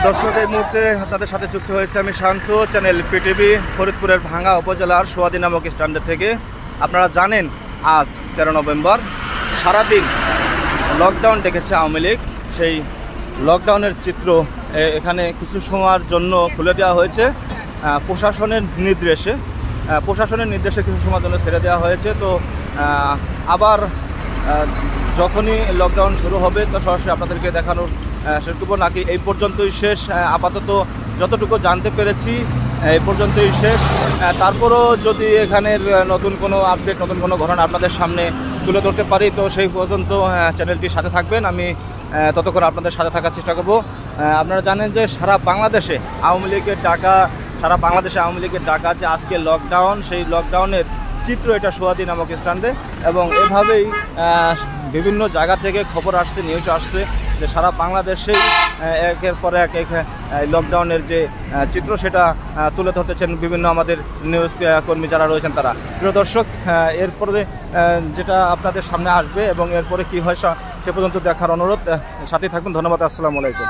দর্শক, এই মুহূর্তে আপনাদের সাথে যুক্ত হয়েছে আমি শান্ত, চ্যানেল পিটিভি, ফরিদপুরের ভাঙ্গা উপজেলার সোয়াদি নামক স্ট্যান্ডের থেকে। আপনারা জানেন আজ 13 নভেম্বর সারাদিন লকডাউন ডেকেছে আওয়ামী লীগ। সেই লকডাউনের চিত্র এখানে কিছু সময়ের জন্য খুলে দেওয়া হয়েছে প্রশাসনের নির্দেশে। কিছু সময়ের জন্য ছেড়ে দেওয়া হয়েছে। তো আবার যখনই লকডাউন শুরু হবে তো সরাসরি আপনাদেরকে দেখানোর সেটুকু নাকি এই পর্যন্তই শেষ। আপাতত যতটুকু জানতে পেরেছি এই পর্যন্তই শেষ। তারপরও যদি এখানের নতুন কোনো আপডেট, নতুন কোনো ঘটনা আপনাদের সামনে তুলে ধরতে পারি তো সেই পর্যন্ত চ্যানেলটির সাথে থাকবেন। আমি ততক্ষণ আপনাদের সাথে থাকার চেষ্টা করব। আপনারা জানেন যে সারা বাংলাদেশে আওয়ামী লীগের ডাকা যে আজকে লকডাউন, সেই লকডাউনের চিত্র এটা সোয়াদি নামক স্ট্যান্ডে। এবং এভাবেই বিভিন্ন জায়গা থেকে খবর আসছে, নিউজ আসছে যে সারা বাংলাদেশেই একের পর এক লকডাউনের যে চিত্র সেটা তুলে ধরতেছেন বিভিন্ন আমাদের নিউজ কর্মী যারা রয়েছেন তারা। প্রিয় দর্শক, এরপরে যেটা আপনাদের সামনে আসবে এবং এরপরে কি হয় সে পর্যন্ত দেখার অনুরোধ। সাথে থাকবেন। ধন্যবাদ। আসসালামু আলাইকুম।